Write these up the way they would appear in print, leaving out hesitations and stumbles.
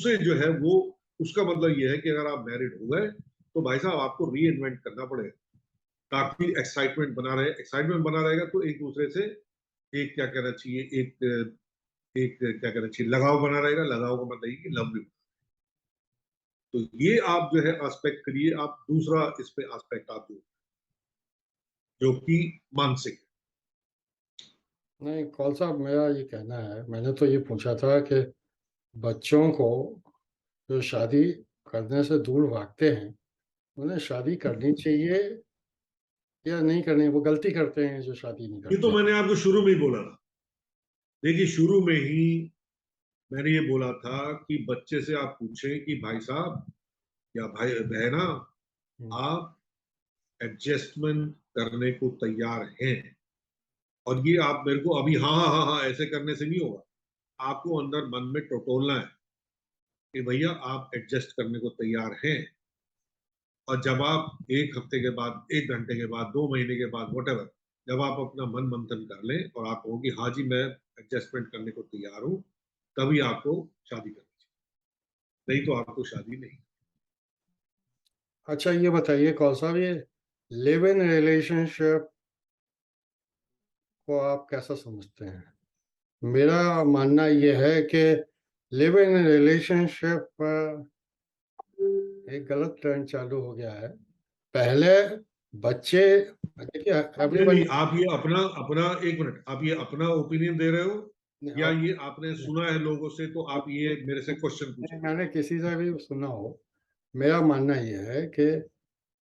से जो है वो, उसका मतलब ये है कि अगर आप मैरिड हो गए तो भाई साहब आपको री इन्वेंट करना पड़ेगा, ताकि एक्साइटमेंट बना रहे। एक्साइटमेंट बना रहेगा तो एक दूसरे से एक क्या कहना चाहिए, एक क्या कहना चाहिए, लगाव बना रहेगा। लगाव का मतलब ये कि लव भी। तो ये आप जो है एस्पेक्ट करिए, आप दूसरा इस पे एस्पेक्ट आप जो कि मानसिक। नहीं कौल साहब, मेरा ये कहना है, मैंने तो ये पूछा था कि बच्चों को जो शादी करने से दूर भागते हैं, उन्हें शादी करनी चाहिए या नहीं करनी? वो गलती करते हैं जो शादी नहीं ये तो करते। मैंने आपको शुरू में ही बोला था। देखिए, शुरू में ही मैंने ये बोला था कि बच्चे से आप पूछें कि भाई साहब या भाई बहना, हम्म। आप एडजस्टमेंट करने को तैयार हैं? और ये आप मेरे को अभी हाँ हाँ हाँ हाँ ऐसे करने से नहीं होगा। आपको अंदर मन में टटोलना है कि भैया आप एडजस्ट करने को तैयार हैं। और जब आप एक हफ्ते के बाद, एक घंटे के बाद, 2 महीने के बाद, वट, जब आप अपना मन मंथन कर लें और आप कहो कि हाँ जी मैं एडजस्टमेंट करने को तैयार हूं, तभी आपको शादी करनी चाहिए, नहीं तो आपको शादी नहीं। अच्छा ये बताइए कौल साहब, ये लिव इन रिलेशनशिप को आप कैसा समझते हैं? मेरा मानना ये है कि लिव इन रिलेशनशिप एक गलत ट्रेंड चालू हो गया है। पहले बच्चे, देखिए नहीं एवरीवन, नहीं, आप ये अपना अपना एक मिनट, आप ये अपना ओपिनियन दे रहे हो या आप, ये आपने सुना है लोगों से, तो आप ये मेरे से क्वेश्चन पूछ रहे मैंने किसी से भी सुना हो। मेरा मानना ये है कि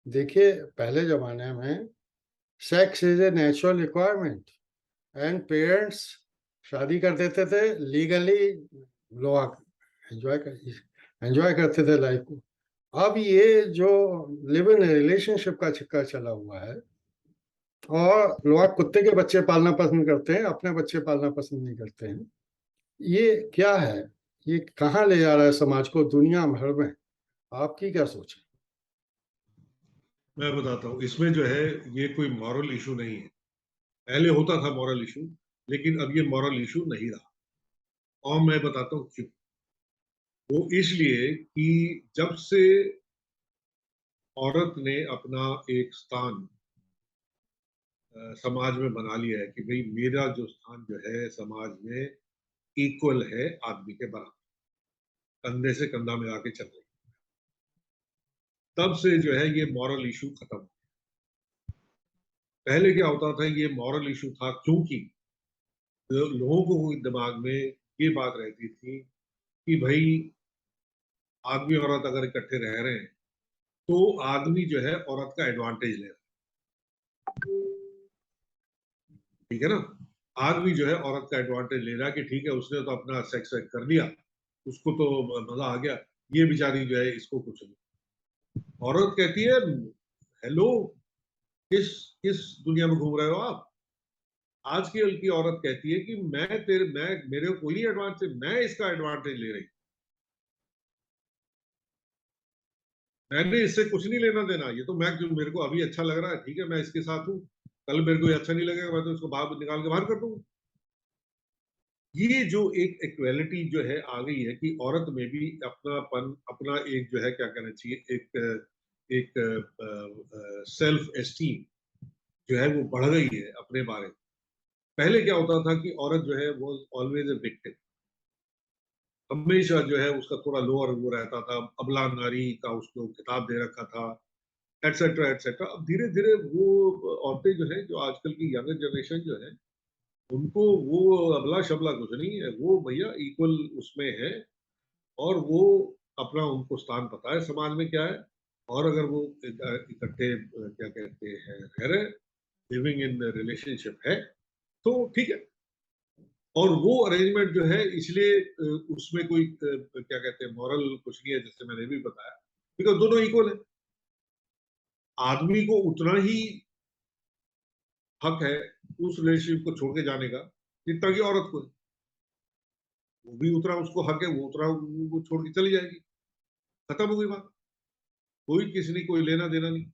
देखिए पहले जमाने में sex is a natural requirement, and parents शादी कर देते थे लीगली, लोग एंजॉय करते थे लाइफ को। अब ये जो लिव इन रिलेशनशिप का चक्कर चला हुआ है, और लोग कुत्ते के बच्चे पालना पसंद करते हैं, अपने बच्चे पालना पसंद नहीं करते हैं। ये क्या है? ये कहाँ ले जा रहा है समाज को दुनिया भर में? आपकी क्या सोच है? हो। मैं बताता हूँ, इसमें जो है ये कोई मॉरल इशू नहीं है। पहले होता था मॉरल इशू, लेकिन अब ये मॉरल इशू नहीं रहा। और मैं बताता हूँ क्यों। वो इसलिए कि जब से औरत ने अपना एक स्थान समाज में बना लिया है कि भाई मेरा जो स्थान जो है समाज में इक्वल है आदमी के बराबर, कंधे से कंधा मिला के चल रही, तब से जो है ये मॉरल इशू खत्म। पहले क्या होता था, ये मॉरल इशू था क्योंकि लोगों को दिमाग में ये बात रहती थी कि भाई आदमी औरत अगर इकट्ठे रह रहे हैं तो आदमी जो है औरत का एडवांटेज ले रहा है, ठीक है ना। आदमी जो है औरत का एडवांटेज ले रहा है कि ठीक है उसने तो अपना सेक्स वेक्स कर लिया, उसको तो मजा आ गया, ये बेचारी जो है इसको कुछ नहीं। औरत कहती है हेलो, किस किस दुनिया में घूम रहे हो आप? आज की औरत कहती है कि मैं मेरे को कोई एडवांटेज, मैं इसका एडवांटेज ले रही हूं, मैंने इससे कुछ नहीं लेना देना, ये तो मैं जो मेरे को अभी अच्छा लग रहा है ठीक है मैं इसके साथ हूँ, कल मेरे को ये अच्छा नहीं लगेगा मैं तो इसको बाहर निकाल के बाहर कर दूंगा। ये जो एक इक्वेलिटी जो है आ गई है कि औरत में भी अपनापन, अपना एक जो है क्या कहना चाहिए, एक सेल्फ एस्टीम जो है वो बढ़ गई है अपने बारे में। पहले क्या होता था कि औरत जो है वो ऑलवेज ए विक्टिम, हमेशा जो है उसका थोड़ा लोअर वो रहता था, अबला नारी का उसको खिताब दे रखा था, एटसेट्रा एटसेट्रा। अब धीरे धीरे वो औरतें जो है, जो आजकल की यंगर जनरेशन जो है, उनको वो अबला शबला कुछ नहीं है, वो भैया इक्वल उसमें है। और वो अपना उनको स्थान पता है समाज में क्या है। और अगर वो इकट्ठे क्या कहते हैं रह रहे, लिविंग इन रिलेशनशिप है, तो ठीक है। और वो अरेंजमेंट जो है इसलिए उसमें कोई क्या कहते हैं मॉरल कुछ नहीं है, जैसे मैंने भी बताया, बिकॉज दोनों इक्वल है। आदमी को उतना ही हक है उस रिलेशनशिप को छोड़ के जाने का जितना कि औरत को है। वो भी उतना उसको हक है, वो उतना वो छोड़ के चली जाएगी, खत्म हो गई बात। कोई किसी ने कोई लेना देना नहीं।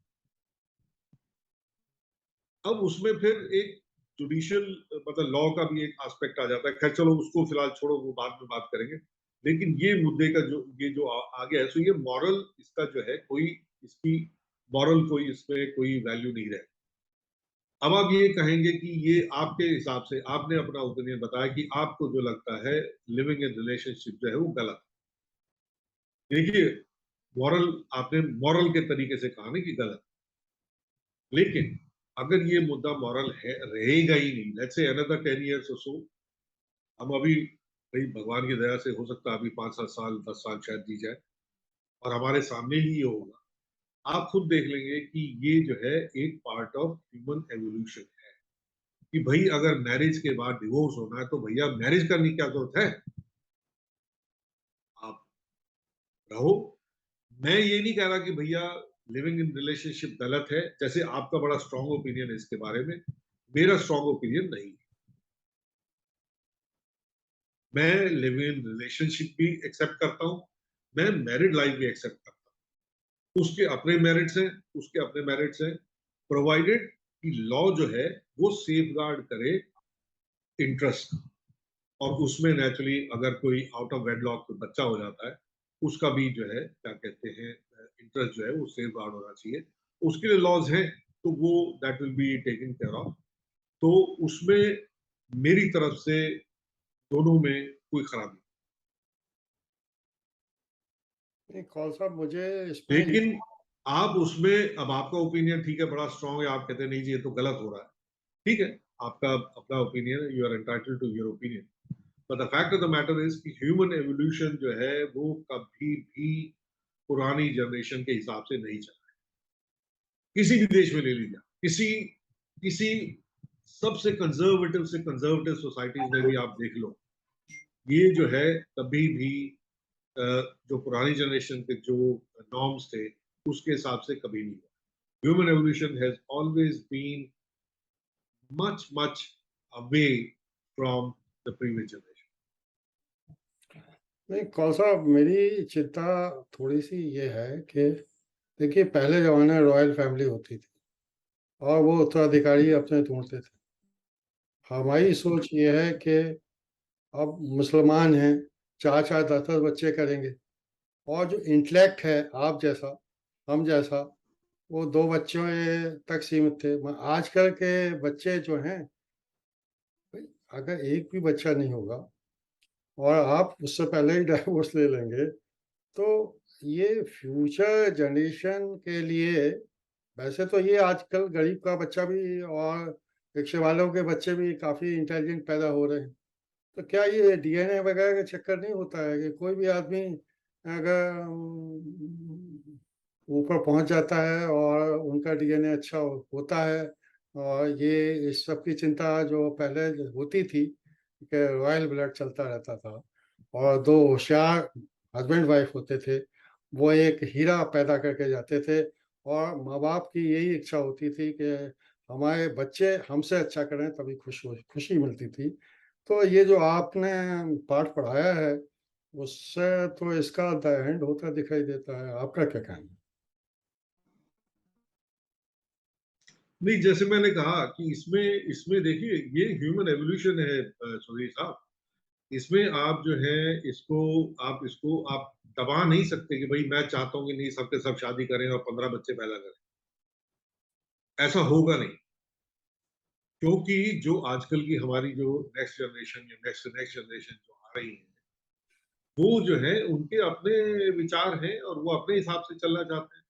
अब उसमें फिर एक जुडिशियल मतलब लॉ का भी एक एस्पेक्ट आ जाता है। खैर चलो उसको फिलहाल छोड़ो, वो बाद में बात करेंगे। लेकिन ये मुद्दे का जो आ गया है, सो ये मॉरल इसका जो है कोई इसकी मॉरल कोई इसमें कोई वैल्यू नहीं रहे। अब आप ये कहेंगे कि ये आपके हिसाब से आपने अपना ओपिनियन बताया कि आपको जो लगता है लिविंग इन रिलेशनशिप जो है वो गलत है। देखिए, मॉरल आपने मॉरल के तरीके से कहा ना कि गलत, लेकिन अगर ये मुद्दा मॉरल है रहेगा ही नहीं, लेट्स से अनदर 10 इयर्स और सो, हम अभी भाई भगवान की दया से हो सकता है अभी 5-7 साल 10 साल शायद जी जाए और हमारे सामने ही ये होगा। आप खुद देख लेंगे कि ये जो है एक पार्ट ऑफ ह्यूमन एवोल्यूशन है कि भाई अगर मैरिज के बाद डिवोर्स होना है तो भैया मैरिज करने की क्या जरूरत है, आप रहो। मैं ये नहीं कह रहा कि भैया लिविंग इन रिलेशनशिप गलत है, जैसे आपका बड़ा स्ट्रांग ओपिनियन है इसके बारे में, मेरा स्ट्रांग ओपिनियन नहीं है। मैं लिविंग इन रिलेशनशिप भी एक्सेप्ट करता हूं, मैं मैरिड लाइफ भी एक्सेप्ट करता हूं। उसके अपने मेरिट्स हैं, उसके अपने मेरिट्स हैं, प्रोवाइडेड कि लॉ जो है वो सेफ गार्ड करे इंटरेस्ट, और उसमें नेचुरली अगर कोई आउट ऑफ वेडलॉक बच्चा हो जाता है, उसका भी जो है क्या कहते हैं इंटरेस्ट जो है वो सेफ गार्ड होना चाहिए। उसके लिए लॉज हैं, तो वो that will be taken care of. तो उसमें मेरी तरफ से दोनों में कोई खराबी नहीं, कौन सा मुझे नहीं। इसमें लेकिन आप उसमें अब आपका ओपिनियन ठीक है बड़ा स्ट्रांग है, आप कहते हैं नहीं जी ये तो गलत हो रहा है, ठीक है, आपका अपना ओपिनियन है, you are entitled to your opinion. But the fact of the matter is कि ह्यूमन एवोल्यूशन जो है वो कभी भी पुरानी जनरेशन के हिसाब से नहीं चला। किसी भी देश में ले लीजिए, किसी किसी सबसे कंजर्वेटिव से कंजर्वेटिव सोसाइटीज में भी आप देख लो, ये जो है कभी भी जो पुरानी जनरेशन के जो नॉर्म्स थे उसके हिसाब से कभी नहीं हुआ। Human evolution has always been much away from the previous generation. नहीं, कौन सा मेरी चिंता थोड़ी सी ये है कि देखिए, पहले जमाने में रॉयल फैमिली होती थी और वो उत्तराधिकारी अपने ढूंढते थे। हमारी सोच ये है कि अब मुसलमान हैं, चार चार दस दस बच्चे करेंगे, और जो इंटेलेक्ट है आप जैसा हम जैसा, वो दो बच्चों तक सीमित थे। आजकल के बच्चे जो हैं, अगर एक भी बच्चा नहीं होगा और आप उससे पहले ही डाइवोर्स ले लेंगे, तो ये फ्यूचर जनरेशन के लिए, वैसे तो ये आजकल गरीब का बच्चा भी और रिक्शे वालों के बच्चे भी काफ़ी इंटेलिजेंट पैदा हो रहे हैं। तो क्या ये डीएनए वगैरह का चक्कर नहीं होता है कि कोई भी आदमी अगर ऊपर पहुंच जाता है और उनका डीएनए अच्छा होता है, और ये इस सब की चिंता जो पहले होती थी कि रॉयल ब्लड चलता रहता था और दो होशियार हस्बैंड वाइफ होते थे, वो एक हीरा पैदा करके जाते थे, और माँ बाप की यही इच्छा होती थी कि हमारे बच्चे हमसे अच्छा करें, तभी खुशी मिलती थी। तो ये जो आपने पाठ पढ़ाया है, उससे तो इसका द एंड होता दिखाई देता है। आपका क्या कहना है? नहीं, जैसे मैंने कहा कि इसमें इसमें देखिए ये ह्यूमन एवोल्यूशन है सुधीर साहब। इसमें आप जो है इसको आप दबा नहीं सकते कि भाई मैं चाहता हूं कि नहीं सबके सब शादी करें और 15 बच्चे पैदा करें, ऐसा होगा नहीं। क्योंकि जो आजकल की हमारी जो नेक्स्ट जनरेशन या नेक्स्ट नेक्स्ट जनरेशन जो आ रही है, वो जो है उनके अपने विचार हैं और वो अपने हिसाब से चलना चाहते हैं।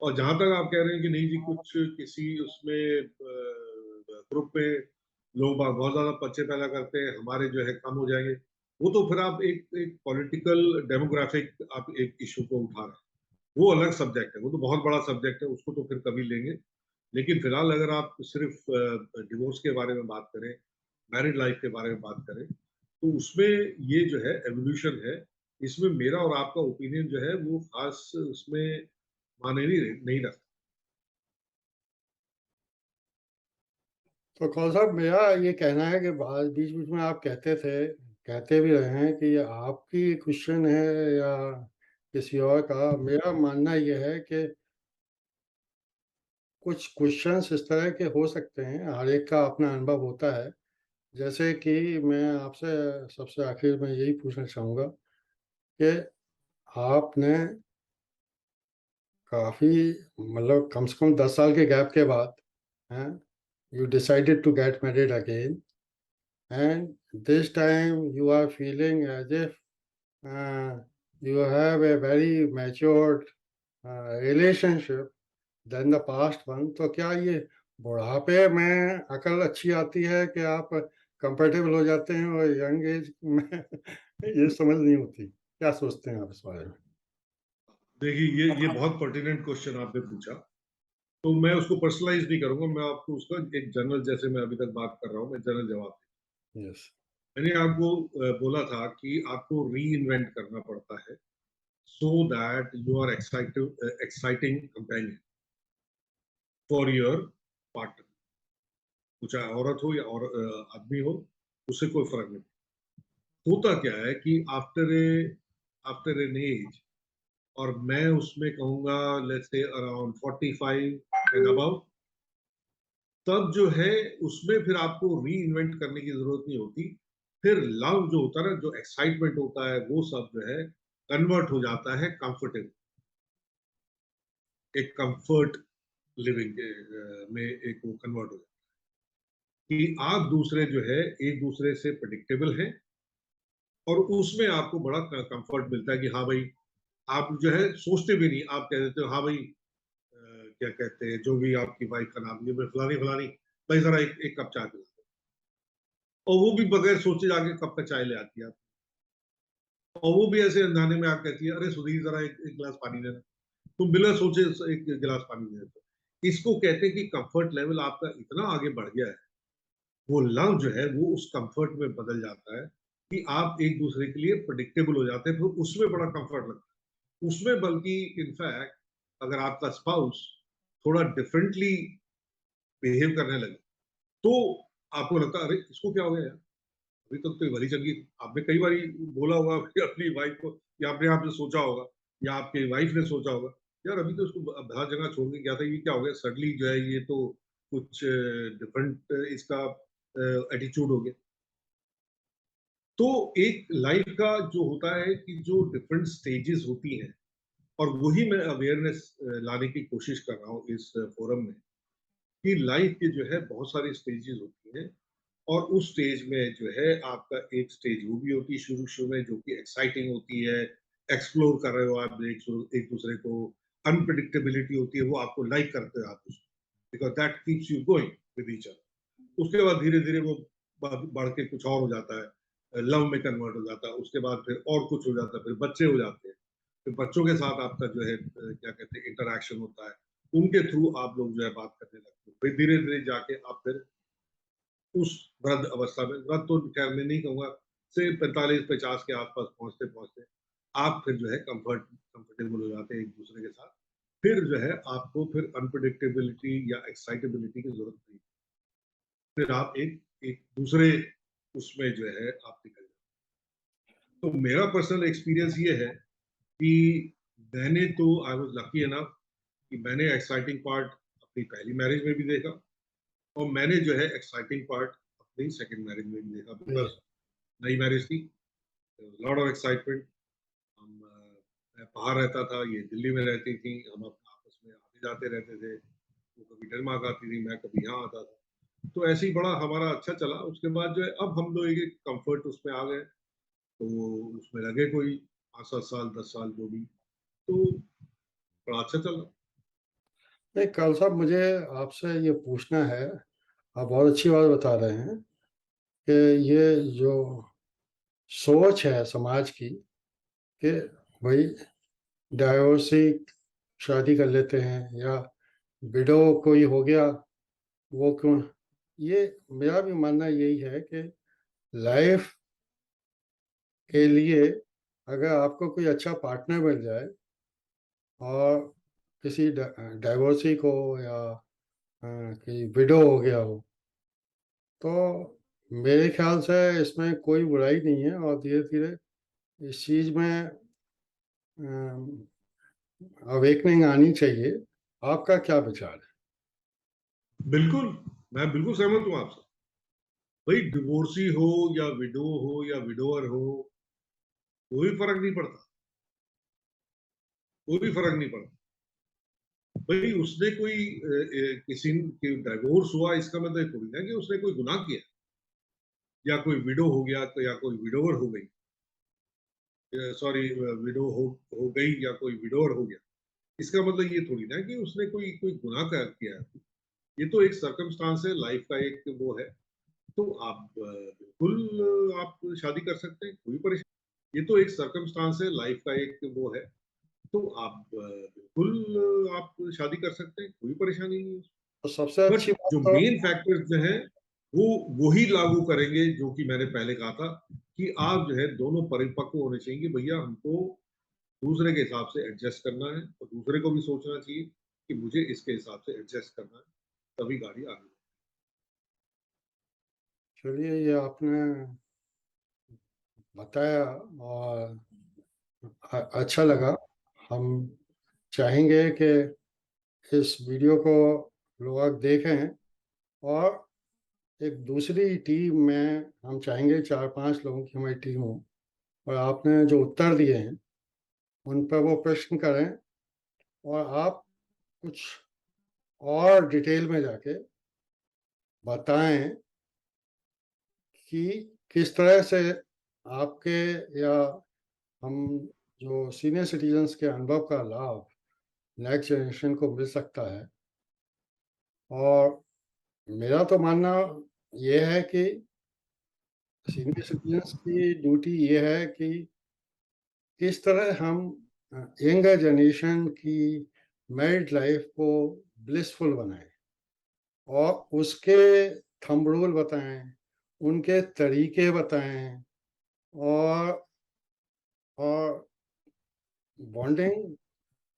और जहां तक आप कह रहे हैं कि नहीं जी कुछ किसी उसमें ग्रुप में लोग बहुत ज्यादा बच्चे पैदा करते हैं, हमारे जो है कम हो जाएंगे, वो तो फिर आप एक एक पॉलिटिकल डेमोग्राफिक आप एक इशू को उठा रहे हैं, वो अलग सब्जेक्ट है, वो तो बहुत बड़ा सब्जेक्ट है, उसको तो फिर कभी लेंगे। लेकिन फिलहाल अगर आप सिर्फ डिवोर्स के बारे में बात करें, मैरिड लाइफ के बारे में बात करें, तो उसमें ये जो है एवोल्यूशन है। इसमें मेरा और आपका ओपिनियन जो है वो खास उसमें माने नहीं रखता। तो कौन साहब, मेरा ये कहना है कि बीच बीच में आप कहते थे, कहते भी रहे हैं कि ये आपकी क्वेश्चन है या किसी और का। मेरा मानना ये है कि कुछ क्वेश्चंस इस तरह के हो सकते हैं, हर एक का अपना अनुभव होता है। जैसे कि मैं आपसे सबसे आखिर में यही पूछना चाहूँगा कि आपने काफ़ी मतलब कम से कम 10 साल के गैप के बाद, हैं, you decided to get married again, and this time you are feeling as if uh, you have a very matured relationship than the past one. तो क्या ये बुढ़ापे में अकल अच्छी आती है कि आप कंफर्टेबल हो जाते हैं और यंग एज में ये समझ नहीं होती? क्या सोचते हैं आप इस बारे में? देखिए, ये बहुत पर्टिनेंट क्वेश्चन आपने पूछा। तो मैं उसको पर्सनलाइज़ नहीं करूँगा, मैं आपको उसका एक जनरल, जैसे मैं अभी तक बात कर रहा हूँ, मैं जनरल जवाब यस। मैंने आपको बोला था कि आपको रीइन्वेंट करना पड़ता है, so that you are exciting companion for your partner. वो चाहे औरत हो या आदमी हो, उससे कोई फ़र्क नहीं। होता क्या है कि आफ्टर एन एज, और मैं उसमें कहूँगा let's say around 45 and above, तब जो है उसमें फिर आपको रीइन्वेंट करने की ज़रूरत नहीं होती। फिर लव जो होता है ना, जो एक्साइटमेंट होता है, वो सब जो है कन्वर्ट हो जाता है कंफर्टेबल, एक कंफर्ट लिविंग में एक वो कन्वर्ट हो जाता है कि आप दूसरे जो है एक दूसरे से प्रेडिक्टेबल हैं, और उसमें आपको बड़ा कंफर्ट मिलता है कि हाँ भाई, आप जो है सोचते भी नहीं, आप कह देते हो हाँ भाई, क्या कहते हैं, जो भी आपकी वाइफ का नाम लिया, फलानी फलानी, भाई जरा एक कप चाय पिला दो। और वो भी बगैर सोचे जाके कप का चाय ले आती है आप। और वो भी ऐसे अनजाने में आप कहती है, अरे सुधीर जरा एक गिलास पानी देना। तुम बिना सोचे एक गिलास पानी दे देते हो। इसको कहते हैं कि कंफर्ट लेवल आपका इतना आगे बढ़ गया है, वो लव जो है वो उस कंफर्ट में बदल जाता है कि आप एक दूसरे के लिए प्रेडिक्टेबल हो जाते हैं, फिर उसमें बड़ा कंफर्ट लगता है। उसमें बल्कि इनफैक्ट अगर आपका स्पाउस थोड़ा डिफरेंटली बिहेव करने लगे, तो आपको लगता है अरे इसको क्या हो गया यार, अभी तक तो ये भली चल गई। आपने कई बार बोला होगा कि अपनी वाइफ को, या अपने आप ने सोचा होगा, या आपकी वाइफ ने सोचा होगा, यार अभी तो इसको हर जगह छोड़ के गया था, ये क्या हो गया सडनली जो है, ये तो कुछ डिफरेंट इसका एटीट्यूड हो गया। तो एक लाइफ का जो होता है कि जो डिफरेंट स्टेजेस होती हैं, और वही मैं अवेयरनेस लाने की कोशिश कर रहा हूँ इस फोरम में, कि लाइफ के जो है बहुत सारी स्टेजेस होती हैं, और उस स्टेज में जो है आपका एक स्टेज वो भी होती है शुरू शुरू में, जो कि एक्साइटिंग होती है, एक्सप्लोर कर रहे हो आप एक दूसरे को, अनप्रिडिक्टेबिलिटी होती है, वो आपको लाइक करते हो आप उसको, because that keeps you going with each other. उसके बाद धीरे धीरे वो बढ़ के कुछ और हो जाता है, लव में कन्वर्ट हो जाता है, उसके बाद फिर और कुछ हो जाता है, फिर बच्चे हो जाते हैं, फिर बच्चों के साथ आपका जो है क्या कहते हैं इंटरेक्शन होता है, उनके थ्रू आप लोग जो है बात करने लगते हो, फिर धीरे धीरे जाके आप फिर उस वृद्ध अवस्था में, वृद्ध तो खैर मैं नहीं कहूँगा, से 45-50 के आस-पास पहुँचते-पहुँचते आप फिर जो है कंफर्टेबल हो जाते हैं एक-दूसरे के साथ। फिर जो है आपको फिर अनप्रेडिक्टेबिलिटी या एक्साइटेबिलिटी की ज़रूरत नहीं। फिर आप एक एक दूसरे उसमें जो है आप निकल जाते हैं। तो मेरा पर्सनल एक्सपीरियंस ये है कि मैंने तो आई वाज़ लकी इनफ कि मैंने एक्साइटिंग पार्ट अपनी पहली मैरिज में भी देखा, और मैंने जो है एक्साइटिंग पार्ट अपनी सेकंड मैरिज में भी देखा, बिकॉज़ नई मैरिज थी, लॉट ऑफ एक्साइटमेंट। हम मैं बाहर रहता था, ये दिल्ली में रहती थी, हम अपना आपस में आते-जाते रहते थे। वो कभी डेनमार्क आती थी, मैं कभी यहाँ आता था। तो ऐसे ही बड़ा हमारा अच्छा चला। उसके बाद जो है अब हम लोग एक कम्फर्ट उसमें आ गए, तो उसमें लगे कोई 5-7 साल, 10 साल जो भी, तो बड़ा अच्छा चला। नहीं, कौल साहब मुझे आपसे ये पूछना है, आप बहुत अच्छी बात बता रहे हैं कि ये जो सोच है समाज की कि भई डाइवोर्सी शादी कर लेते हैं या विडो कोई हो गया, वो क्यों, ये मेरा भी मानना यही है कि लाइफ के लिए अगर आपको कोई अच्छा पार्टनर मिल जाए और किसी डाइवोर्सी को या कि विडो हो गया हो, तो मेरे ख्याल से इसमें कोई बुराई नहीं है और धीरे-धीरे इस चीज़ में अवेकनिंग आनी चाहिए। आपका क्या विचार है? बिल्कुल, मैं बिल्कुल सहमत हूँ आपसे। भई डिवोर्सी हो या विडो हो या विडोवर हो, कोई फ़र्क नहीं पड़ता। कोई फर्क नहीं पड़ा। भाई उसने कोई किसी के डाइवोर्स हुआ इसका मतलब थोड़ी ना कि उसने कोई गुनाह किया, या कोई विडो हो गया तो या कोई विडोवर हो गई, सॉरी विडो हो गई या कोई विडोवर हो गया, इसका मतलब ये थोड़ी ना कि उसने कोई कोई गुनाह कर किया है। ये तो एक सर्कमस्टांस है, लाइफ का एक वो है। तो आप बिल्कुल आप शादी कर सकते हैं, कोई परेशानी, ये तो एक सर्कमस्टांस है, लाइफ का एक वो है। तो आप बिल्कुल आप शादी कर सकते हैं, कोई परेशानी नहीं है। तो सबसे बट अच्छी बात जो तो मेन फैक्टर्स जो हैं, वो वही लागू करेंगे जो कि मैंने पहले कहा था कि आप जो है दोनों परिपक्व होने चाहिए। भैया हमको दूसरे के हिसाब से एडजस्ट करना है और दूसरे को भी सोचना चाहिए कि मुझे इसके हिसाब से एडजस्ट करना है, तभी गाड़ी आगे। चलिए ये आपने बताया और अच्छा लगा। हम चाहेंगे कि इस वीडियो को लोग देखें और एक दूसरी टीम में हम चाहेंगे 4-5 लोगों की हमारी टीम हो और आपने जो उत्तर दिए हैं उन पर वो प्रश्न करें और आप कुछ और डिटेल में जाके बताएं कि किस तरह से आपके या हम जो सीनियर सिटीजन्स के अनुभव का लाभ नेक्स्ट जनरेशन को मिल सकता है। और मेरा तो मानना ये है कि सीनियर सिटीजन्स की ड्यूटी ये है कि किस तरह हम यंगर जनरेशन की मैरिड लाइफ को ब्लिसफुल बनाएं और उसके थंब रूल बताएं, उनके तरीके बताएं और और बॉन्डिंग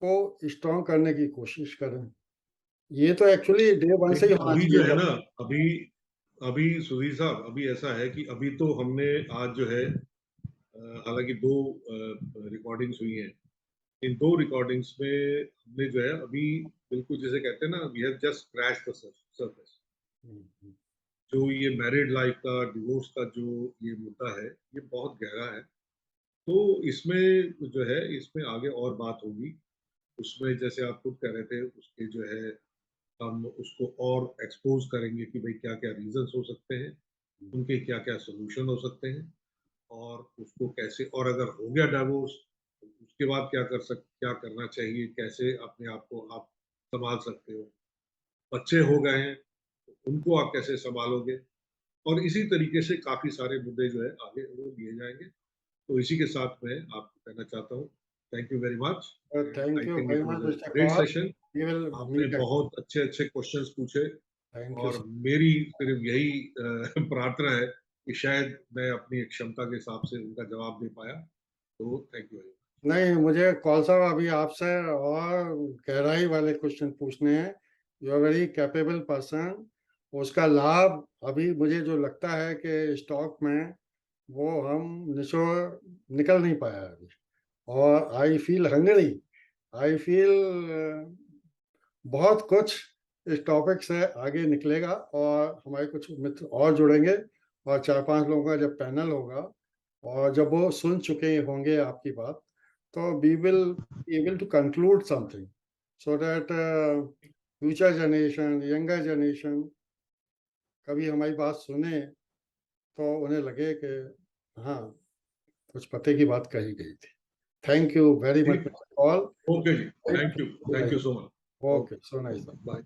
को स्ट्रॉन्ग करने की कोशिश करें। ये तो एक्चुअली डे वन से ही देखिए होना अभी जो चाहिए है जब ना, अभी अभी सुधीर साहब, अभी ऐसा है कि अभी तो हमने आज जो है हालांकि दो रिकॉर्डिंग्स हुई हैं। इन दो रिकॉर्डिंग्स में हमने जो है अभी बिल्कुल जैसे कहते हैं ना, we have just crash the surface. जो ये मैरिड लाइफ का, डिवोर्स का जो ये मुद्दा है, ये बहुत गहरा है। तो इसमें जो है, इसमें आगे और बात होगी। उसमें जैसे आप खुद कह रहे थे, उसके जो है हम उसको और एक्सपोज करेंगे कि भाई क्या क्या रीजंस हो सकते हैं, उनके क्या क्या सोल्यूशन हो सकते हैं, और उसको कैसे, और अगर हो गया डाइवोर्स तो उसके बाद क्या करना चाहिए, कैसे अपने आप को आप संभाल सकते हो। बच्चे हो गए हैं तो उनको आप कैसे संभालोगे, और इसी तरीके से काफी सारे मुद्दे जो है आगे वो लिए जाएंगे। तो इसी के साथ मैं आपको कहना चाहता हूँ, thank you very much, and thank I you think very it much was a mister great Kaur. Session. We will आपने मीट। बहुत अच्छे अच्छे क्वेश्चंस पूछे, थैंक यू और मेरी सिर्फ यही प्रार्थना है कि शायद मैं अपनी क्षमता के हिसाब से उनका जवाब दे पाया। तो थैंक यू वेरी मच। नहीं, मुझे कौल साहब अभी आपसे और गहराई वाले क्वेश्चन पूछने हैं। You are very capable person. उसका लाभ अभी मुझे जो लगता है कि स्टॉक में वो हम निचोड़ निकल नहीं पाया अभी। और I feel Hungary, I feel बहुत कुछ इस टॉपिक से आगे निकलेगा और हमारे कुछ मित्र और जुड़ेंगे और 4-5 लोगों का जब पैनल होगा और जब वो सुन चुके होंगे आपकी बात, तो we will able to conclude something so that future generation, younger generation कभी हमारी बात सुने तो उन्हें लगे कि हाँ, कुछ पते की बात कही गई थी। थैंक यू वेरी मच ठीक, for all. Okay ji, thank you so much. Okay, okay, so nice. Bye.